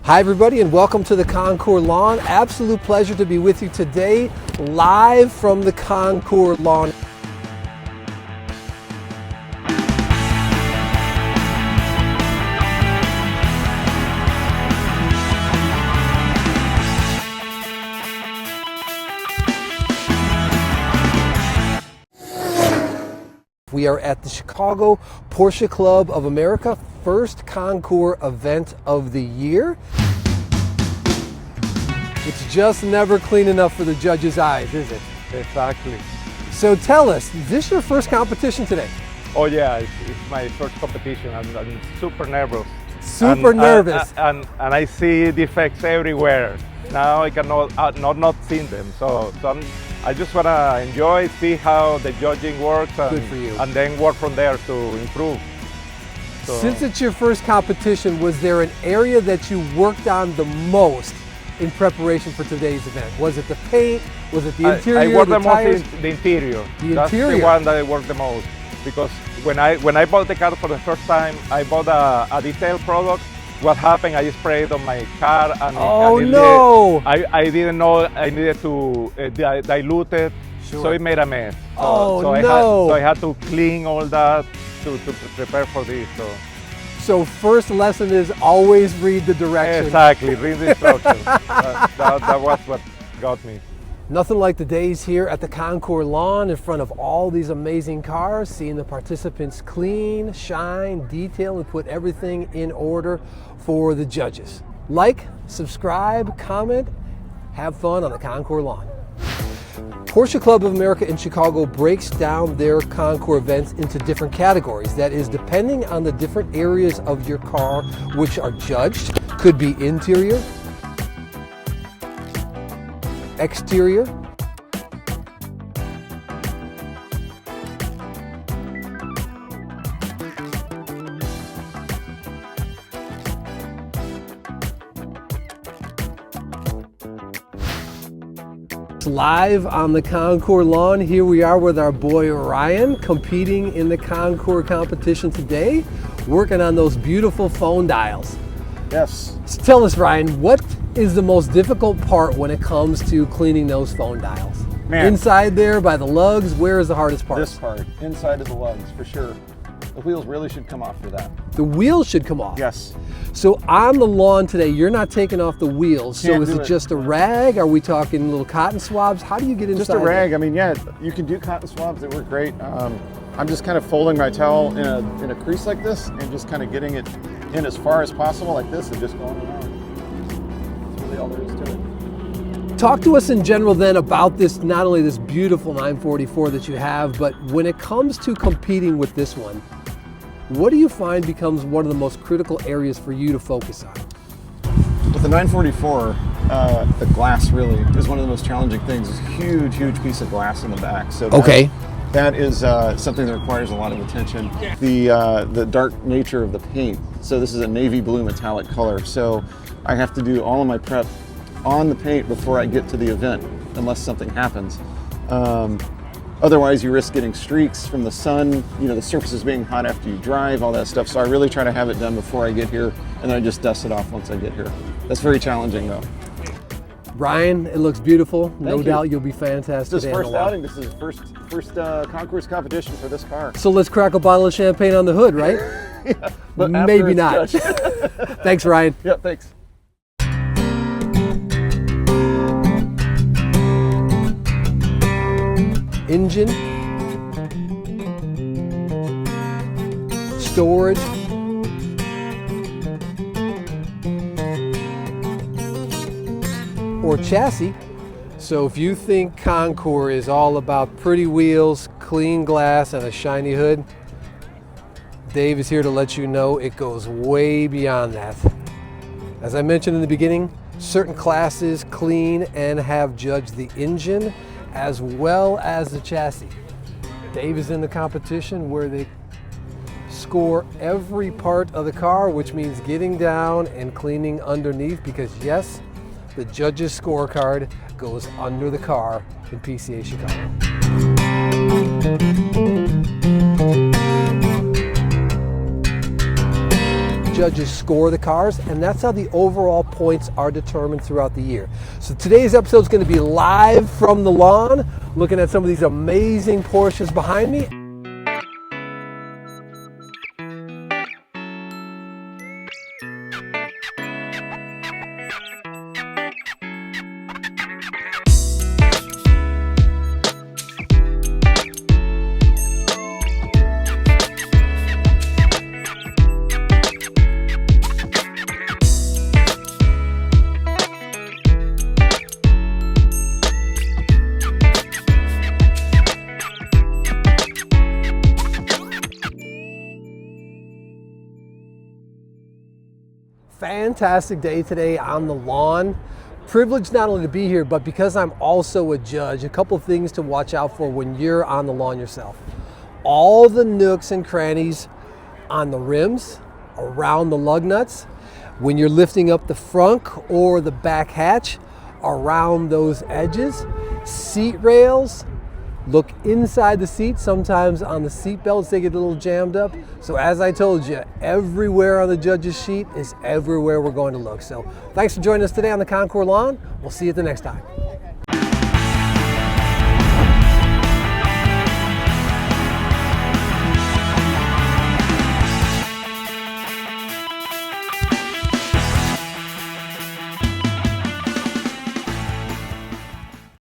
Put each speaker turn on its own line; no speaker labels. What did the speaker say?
Hi everybody and welcome to the Concours Lawn. Absolute pleasure to be with you today, live from the Concours Lawn. We are at the Chicago Porsche Club of America, first Concours event of the year. It's just never clean enough for the judges' eyes, is it?
Exactly.
So tell us, is this your first competition today?
Oh yeah, it's my first competition. I'm super nervous.
Super nervous.
And I see defects everywhere. Now I cannot not see them. So I just want to enjoy, see how the judging works,
Good for you.
And then work from there to improve. So,
Since it's your first competition, was there an area that you worked on the most in preparation for today's event? Was it the paint? Was it the interior?
I worked
the
the
tires?
most in the interior.
That's
the one that I worked the most, because when I bought the car for the first time, I bought a detailed product. What happened? I sprayed on my car, and I didn't know I needed to dilute it,
Sure.
so it made a mess.
So
I had to clean all that to prepare for this.
So first lesson is always read the directions.
Exactly, read the instructions. that was what got me.
Nothing like the days here at the Concours Lawn in front of all these amazing cars, seeing the participants clean, shine, detail, and put everything in order for the judges. Like, subscribe, comment, have fun on the Concours Lawn. Porsche Club of America in Chicago breaks down their Concours events into different categories. That is, depending on the different areas of your car which are judged. Could be interior, exterior, live on the Concours Lawn. Here we are with our boy Ryan, competing in the Concours competition today, working on those beautiful phone dials.
Yes.
So tell us, Ryan, what is the most difficult part when it comes to cleaning those phone dials?
Man.
Inside there by the lugs, where is the hardest part?
This part, inside of the lugs, for sure. The wheels really should come off for that.
The wheels should come off.
Yes.
So on the lawn today, you're not taking off the wheels. So
Can't
is
do
it
it.
just a rag? Are we talking little cotton swabs? How do you get inside?
Just a rag. I mean, yeah, you can do cotton swabs. They work great. I'm just kind of folding my towel in a crease like this and just kind of getting it in as far as possible like this and just going around. That's really all there is to it.
Talk to us in general then about this, not only this beautiful 944 that you have, but when it comes to competing with this one, what do you find becomes one of the most critical areas for you to focus on?
With the 944, the glass really is one of the most challenging things. It's a huge, huge piece of glass in the back. So that is something that requires a lot of attention. The dark nature of the paint. So this is a navy blue metallic color. So I have to do all of my prep on the paint before I get to the event, unless something happens. Otherwise, you risk getting streaks from the sun, the surfaces being hot after you drive, all that stuff. So I really try to have it done before I get here, and then I just dust it off once I get here. That's very challenging, though.
Ryan, it looks beautiful.
Thank
No
you.
doubt you'll be fantastic.
This is first outing. This is first Concours competition for this car.
So let's crack a bottle of champagne on the hood, right?
Yeah, but
Maybe not. Thanks, Ryan.
Yeah, thanks.
Engine, storage, or chassis. So if you think Concours is all about pretty wheels, clean glass, and a shiny hood, Dave is here to let you know it goes way beyond that. As I mentioned in the beginning, certain classes clean and have judged the engine as well as the chassis. Dave is in the competition where they score every part of the car, which means getting down and cleaning underneath, because yes, the judge's scorecard goes under the car in PCA Chicago. judges score the cars, and that's how the overall points are determined throughout the year. So today's episode is going to be live from the lawn, looking at some of these amazing Porsches behind me. Fantastic day today on the lawn. Privileged not only to be here, but because I'm also a judge, a couple things to watch out for when you're on the lawn yourself. All the nooks and crannies on the rims, around the lug nuts, when you're lifting up the front or the back hatch, around those edges, seat rails. Look inside the seat. Sometimes on the seat belts they get a little jammed up. So as I told you, everywhere on the judge's sheet is everywhere we're going to look. So thanks for joining us today on the Concours Lawn. We'll see you at the next time.